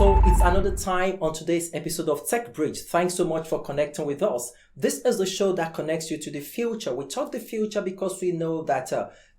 So it's another time on today's episode of Techbridge. Thanks so much for connecting with us. This is the show that connects you to the future. We talk the future because we know that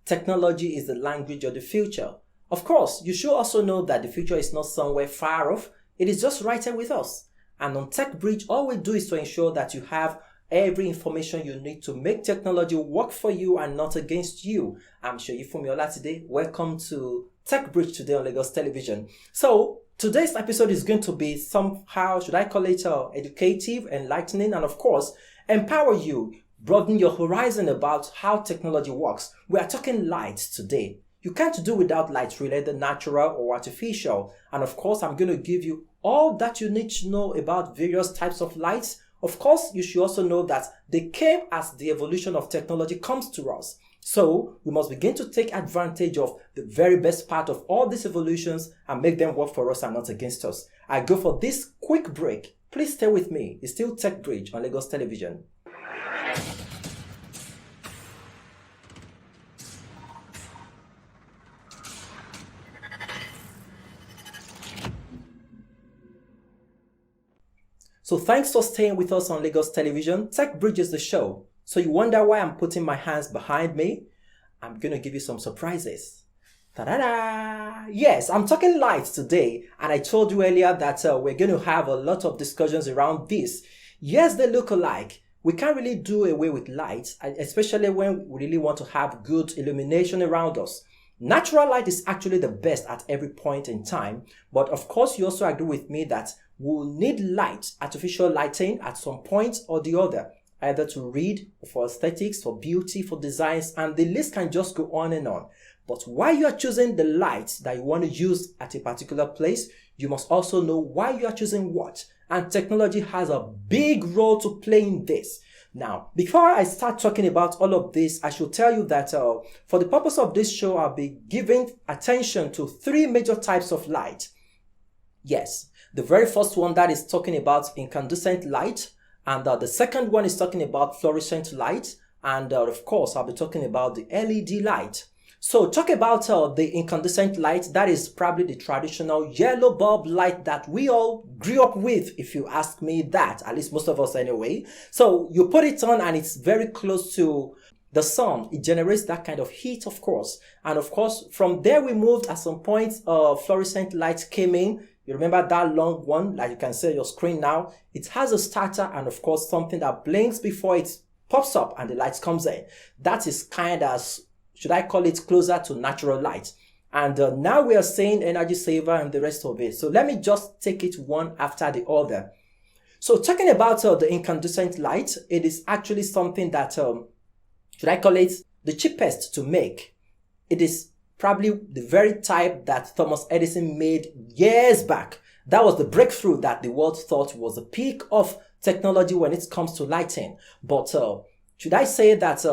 technology is the language of the future. Of course, you should also know that the future is not somewhere far off. It is just right here with us. And on Techbridge, all we do is to ensure that you have every information you need to make technology work for you and not against you. I'm Sheyi Fumiola today. Welcome to Techbridge today on Lagos Television. So today's episode is going to be somehow, should I call it educative, enlightening, and of course, empower you, broaden your horizon about how technology works. We are talking light today. You can't do without light, related natural or artificial. And of course, I'm going to give you all that you need to know about various types of lights. Of course, you should also know that they came as the evolution of technology comes to us. So we must begin to take advantage of the very best part of all these evolutions and make them work for us and not against us. I go for this quick break. Please stay with me. It's still Techbridge on Lagos Television. So thanks for staying with us on Lagos Television. Techbridge is the show. So you wonder why I'm putting my hands behind me? I'm going to give you some surprises. Ta-da-da! Yes, I'm talking lights today. And I told you earlier that we're going to have a lot of discussions around this. Yes, they look alike. We can't really do away with lights, especially when we really want to have good illumination around us. Natural light is actually the best at every point in time. But of course, you also agree with me that we'll need light, artificial lighting at some point or the other. Either to read, for aesthetics, for beauty, for designs, and the list can just go on and on. But while you are choosing the light that you want to use at a particular place, you must also know why you are choosing what. And technology has a big role to play in this. Now, before I start talking about all of this, I should tell you that for the purpose of this show, I'll be giving attention to three major types of light. Yes, the very first one that is talking about incandescent light. And the second one is talking about fluorescent light. And of course, I'll be talking about the LED light. So talk about the incandescent light. That is probably the traditional yellow bulb light that we all grew up with, if you ask me that. At least most of us anyway. So you put it on and it's very close to the sun. It generates that kind of heat, of course. And of course, from there we moved at some point, fluorescent light came in. You remember that long one, like you can see on your screen now? It has a starter and of course something that blinks before it pops up and the light comes in. That is kind of, should I call it, closer to natural light. And now we are saying energy saver and the rest of it. So let me just take it one after the other. So talking about the incandescent light, it is actually something that, should I call it, the cheapest to make. It is probably the very type that Thomas Edison made years back. That was the breakthrough that the world thought was the peak of technology when it comes to lighting. But should I say that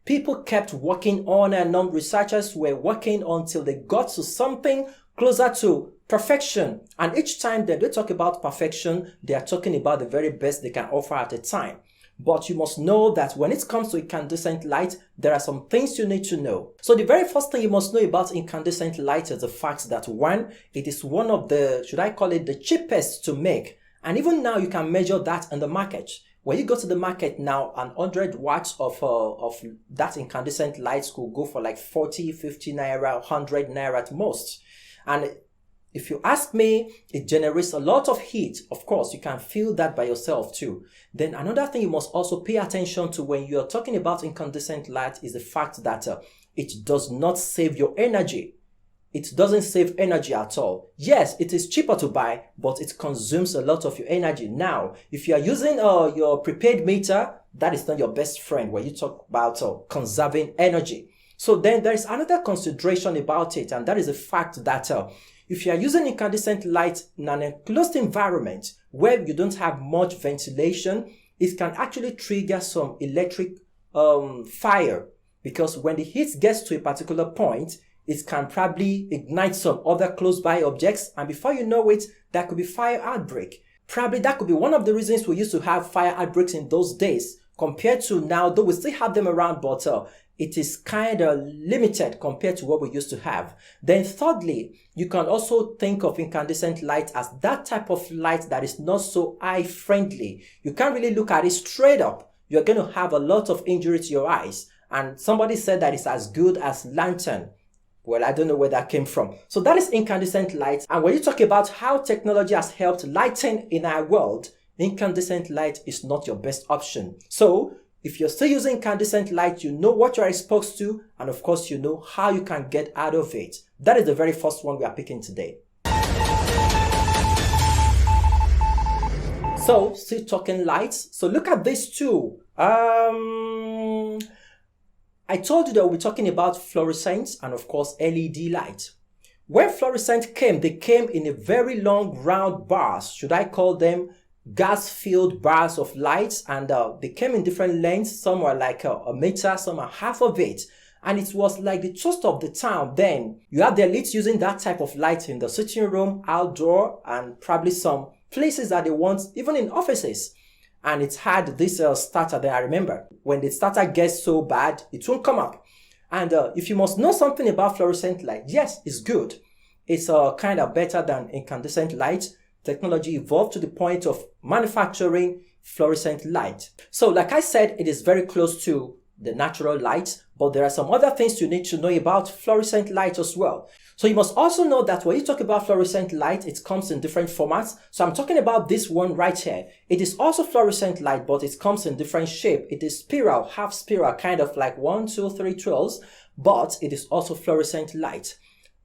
people kept working on and on, researchers were working until they got to something closer to perfection. And each time that they talk about perfection, they are talking about the very best they can offer at a time. But you must know that when it comes to incandescent light, there are some things you need to know. So the very first thing you must know about incandescent light is the fact that one, it is one of the, should I call it, the cheapest to make. And even now you can measure that in the market. When you go to the market now, 100 watts of that incandescent light could go for like 40, 50 naira, 100 naira at most. And if you ask me, it generates a lot of heat. Of course, you can feel that by yourself too. Then another thing you must also pay attention to when you're talking about incandescent light is the fact that it does not save your energy. It doesn't save energy at all. Yes, it is cheaper to buy, but it consumes a lot of your energy. Now, if you are using your prepaid meter, that is not your best friend when you talk about conserving energy. So then there is another consideration about it, and that is the fact that if you are using incandescent light in an enclosed environment where you don't have much ventilation, it can actually trigger some electric fire, because when the heat gets to a particular point, it can probably ignite some other close by objects, and before you know it, there could be fire outbreak. Probably that could be one of the reasons we used to have fire outbreaks in those days compared to now, though we still have them around, but it is kind of limited compared to what we used to have. Then thirdly, you can also think of incandescent light as that type of light that is not so eye friendly. You can't really look at it straight up. You're going to have a lot of injury to your eyes. And somebody said that it's as good as lantern. Well, I don't know where that came from. So that is incandescent light. And when you talk about how technology has helped lighten in our world, incandescent light is not your best option. So if you're still using incandescent light, you know what you're exposed to, and of course you know how you can get out of it. That is the very first one we are picking today. So still talking lights. So look at this too. I told you that we're talking about fluorescent and of course LED light. When fluorescent came, they came in a very long round bars. Should I call them gas-filled bars of lights? And they came in different lengths. Some were like a meter, some are half of it. And it was like the toast of the town then. You had the elites using that type of light in the sitting room, outdoor, and probably some places that they want, even in offices. And it had this starter there, I remember. When the starter gets so bad, it won't come up. And if you must know something about fluorescent light, yes, it's good. It's kind of better than incandescent light. Technology evolved to the point of manufacturing fluorescent light. So like I said, it is very close to the natural light, but there are some other things you need to know about fluorescent light as well. So you must also know that when you talk about fluorescent light, it comes in different formats. So I'm talking about this one right here. It is also fluorescent light, but it comes in different shape. It is spiral, half spiral, kind of like 1, 2, 3 twirls, but it is also fluorescent light.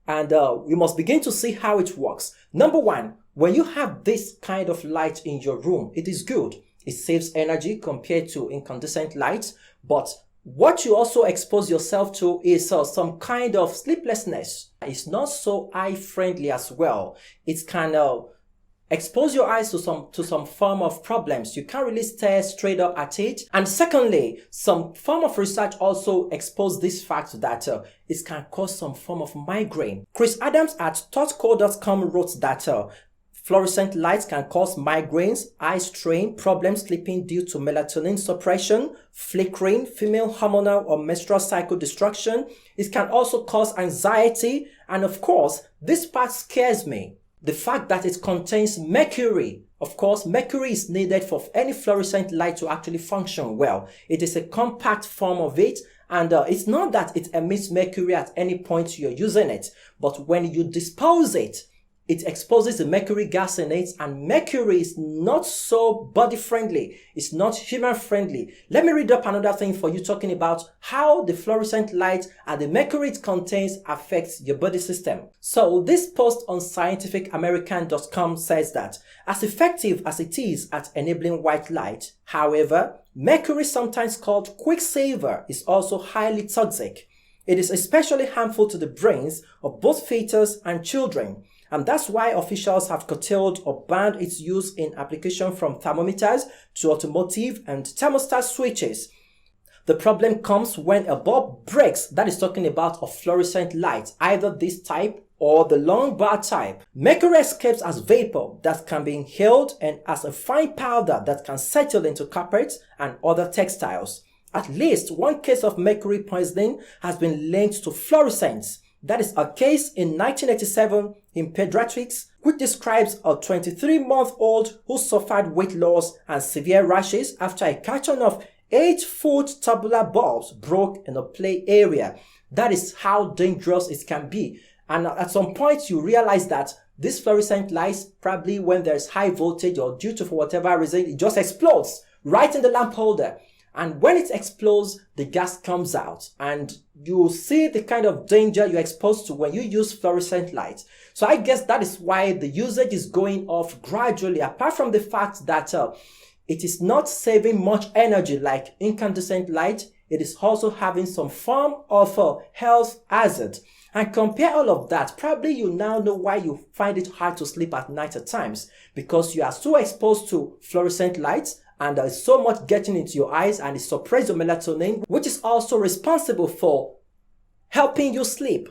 And we must begin to see how it works. Number one, when you have this kind of light in your room, it is good. It saves energy compared to incandescent light, but what you also expose yourself to is some kind of sleeplessness. It's not so eye friendly as well. It's kind of expose your eyes to some form of problems. You can't really stare straight up at it. And secondly, some form of research also exposed this fact that it can cause some form of migraine. Chris Adams at thoughtco.com wrote that fluorescent lights can cause migraines, eye strain, problems sleeping due to melatonin suppression, flickering, female hormonal or menstrual cycle disruption. It can also cause anxiety. And of course, this part scares me. The fact that it contains mercury. Of course, mercury is needed for any fluorescent light to actually function well. It is a compact form of it. And it's not that it emits mercury at any point you're using it. But when you dispose it, it exposes the mercury gas in it, and mercury is not so body friendly. It's not human friendly. Let me read up another thing for you talking about how the fluorescent light and the mercury it contains affects your body system. So this post on scientificamerican.com says that as effective as it is at enabling white light, however, mercury, sometimes called quicksilver, is also highly toxic. It is especially harmful to the brains of both fetus and children. And that's why officials have curtailed or banned its use in application from thermometers to automotive and thermostat switches. The problem comes when a bulb breaks, that is talking about a fluorescent light, either this type or the long bar type. Mercury escapes as vapor that can be inhaled and as a fine powder that can settle into carpets and other textiles. At least one case of mercury poisoning has been linked to fluorescence. That is a case in 1987 in Pediatrics, which describes a 23-month-old who suffered weight loss and severe rashes after a carton of 8-foot tubular bulbs broke in a play area. That is how dangerous it can be. And at some point you realize that this fluorescent light, probably when there's high voltage or due to for whatever reason, it just explodes right in the lamp holder. And when it explodes, the gas comes out, and you see the kind of danger you're exposed to when you use fluorescent light. So I guess that is why the usage is going off gradually, apart from the fact that it is not saving much energy like incandescent light. It is also having some form of a health hazard. And compare all of that, probably you now know why you find it hard to sleep at night at times, because you are so exposed to fluorescent lights and there is so much getting into your eyes and it suppresses your melatonin, which is also responsible for helping you sleep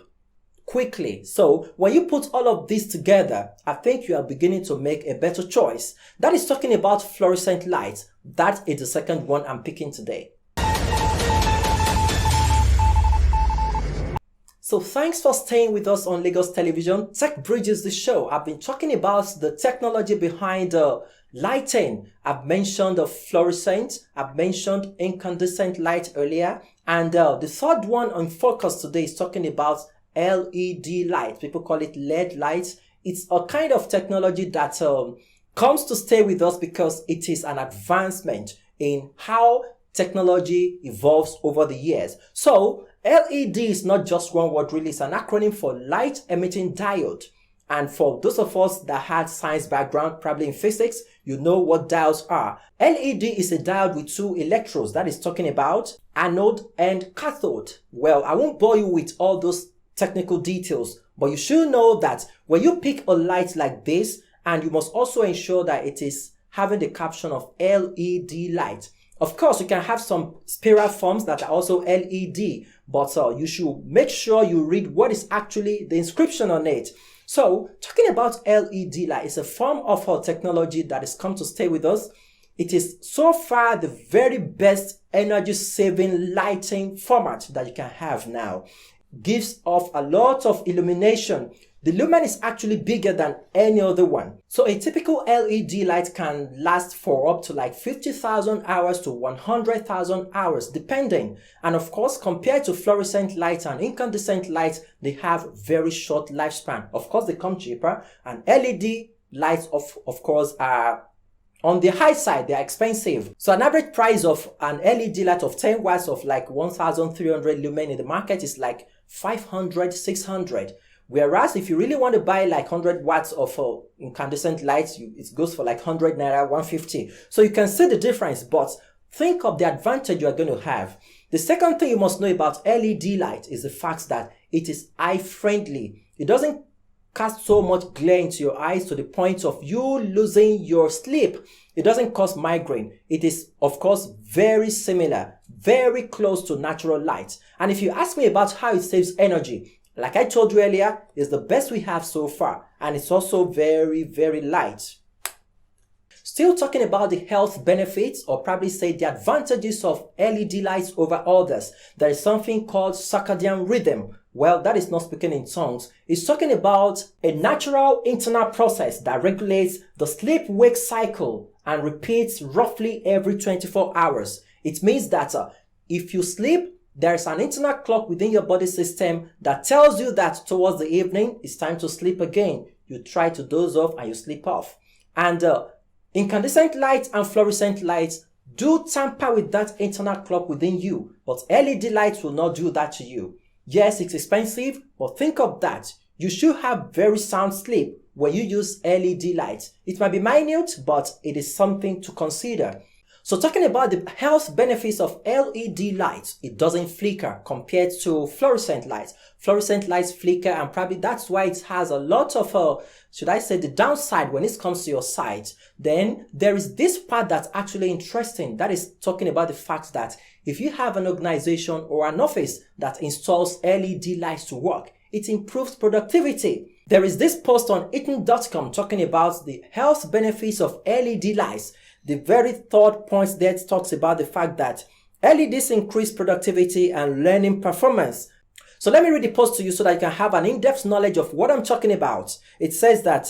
quickly. So when you put all of this together, I think you are beginning to make a better choice. That is talking about fluorescent lights. That is the second one I'm picking today. So thanks for staying with us on Lagos Television. Techbridge is the show. I've been talking about the technology behind lighting. I've mentioned the fluorescent. I've mentioned incandescent light earlier. And the third one on focus today is talking about LED light. People call it LED lights. It's a kind of technology that comes to stay with us because it is an advancement in how technology evolves over the years. So LED is not just one word, really. It's an acronym for light emitting diode. And for those of us that had science background, probably in physics, you know what diodes are. LED is a diode with two electrodes. That is talking about anode and cathode. Well, I won't bore you with all those technical details, but you should know that when you pick a light like this, and you must also ensure that it is having the caption of LED light. Of course, you can have some spiral forms that are also LED, but you should make sure you read what is actually the inscription on it. So, talking about LED light is a form of technology that has come to stay with us. It is so far the very best energy-saving lighting format that you can have now. Gives off a lot of illumination. The lumen is actually bigger than any other one. So a typical LED light can last for up to like 50,000 hours to 100,000 hours, depending. And of course, compared to fluorescent lights and incandescent lights, they have very short lifespan. Of course, they come cheaper, and LED lights, of course, are on the high side. They are expensive. So an average price of an LED light of 10 watts of like 1,300 lumen in the market is like 500, 600. Whereas if you really want to buy like 100 watts of incandescent lights, it goes for like 100 naira, 150. So you can see the difference, but think of the advantage you are going to have. The second thing you must know about LED light is the fact that it is eye friendly. It doesn't cast so much glare into your eyes to the point of you losing your sleep. It doesn't cause migraine. It is, of course, very similar, very close to natural light. And if you ask me about how it saves energy, like I told you earlier, it's the best we have so far. And it's also very, very light. Still talking about the health benefits, or probably say the advantages of LED lights over others. There is something called circadian rhythm. Well, that is not speaking in tongues. It's talking about a natural internal process that regulates the sleep-wake cycle and repeats roughly every 24 hours. It means that if you sleep, there is an internal clock within your body system that tells you that towards the evening, it's time to sleep again. You try to doze off and you sleep off. And incandescent lights and fluorescent lights do tamper with that internal clock within you, but LED lights will not do that to you. Yes, it's expensive, but think of that. You should have very sound sleep when you use LED lights. It might be minute, but it is something to consider. So talking about the health benefits of LED lights, it doesn't flicker compared to fluorescent lights. Fluorescent lights flicker, and probably that's why it has a lot of, should I say, the downside when it comes to your sight. Then there is this part that's actually interesting. That is talking about the fact that if you have an organization or an office that installs LED lights to work, it improves productivity. There is this post on eaton.com talking about the health benefits of LED lights. The very third point there talks about the fact that LEDs increase productivity and learning performance. So let me read the post to you so that you can have an in-depth knowledge of what I'm talking about. It says that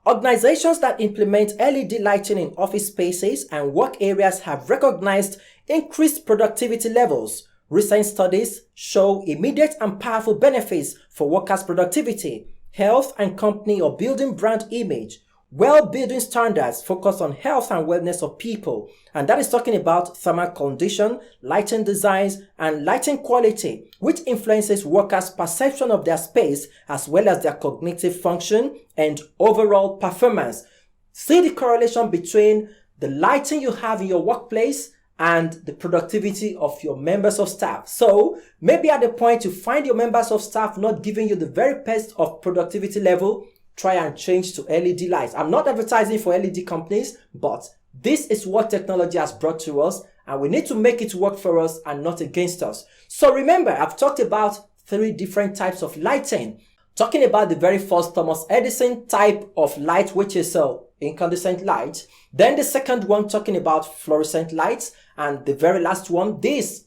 organizations that implement LED lighting in office spaces and work areas have recognized increased productivity levels. Recent studies show immediate and powerful benefits for workers' productivity, health, and company or building brand image. Well-building standards focus on health and wellness of people, and that is talking about thermal condition, lighting designs, and lighting quality, which influences workers' perception of their space as well as their cognitive function and overall performance. See the correlation between the lighting you have in your workplace, and the productivity of your members of staff. So maybe at the point you find your members of staff not giving you the very best of productivity level, try and change to LED lights. I'm not advertising for LED companies, but this is what technology has brought to us, and we need to make it work for us and not against us. So remember, I've talked about 3 different types of lighting. Talking about the very first Thomas Edison type of light, which is incandescent light. Then the second one talking about fluorescent lights, and the very last one, this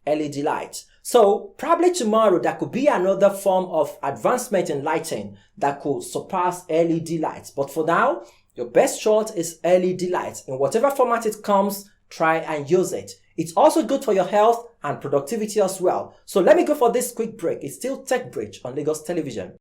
LED light. So probably tomorrow there could be another form of advancement in lighting that could surpass LED lights. But for now, your best shot is LED lights. In whatever format it comes, try and use it. It's also good for your health and productivity as well. So let me go for this quick break. It's still Techbridge on Lagos Television.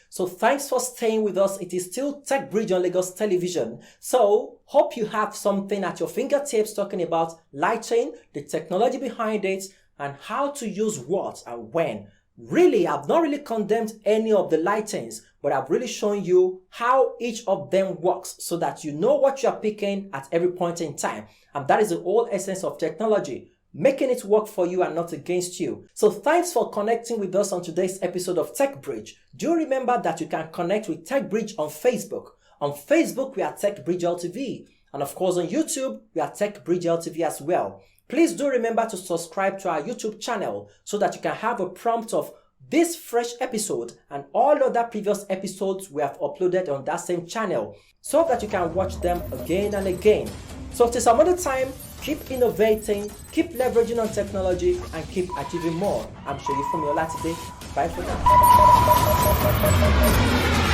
So thanks for staying with us. It is still Techbridge on Lagos Television. So hope you have something at your fingertips talking about lighting, the technology behind it, and how to use what and when. Really, I've not really condemned any of the lightings, but I've really shown you how each of them works so that you know what you're picking at every point in time. And that is the whole essence of technology, making it work for you and not against you. So thanks for connecting with us on today's episode of Techbridge. Do remember that you can connect with Techbridge on Facebook. On Facebook, we are Techbridge LTV. And of course, on YouTube, we are Techbridge LTV as well. Please do remember to subscribe to our YouTube channel so that you can have a prompt of this fresh episode and all other previous episodes we have uploaded on that same channel so that you can watch them again and again. So till some other time, keep innovating, keep leveraging on technology, and keep achieving more. I'm Shoyi from your today. Bye for now.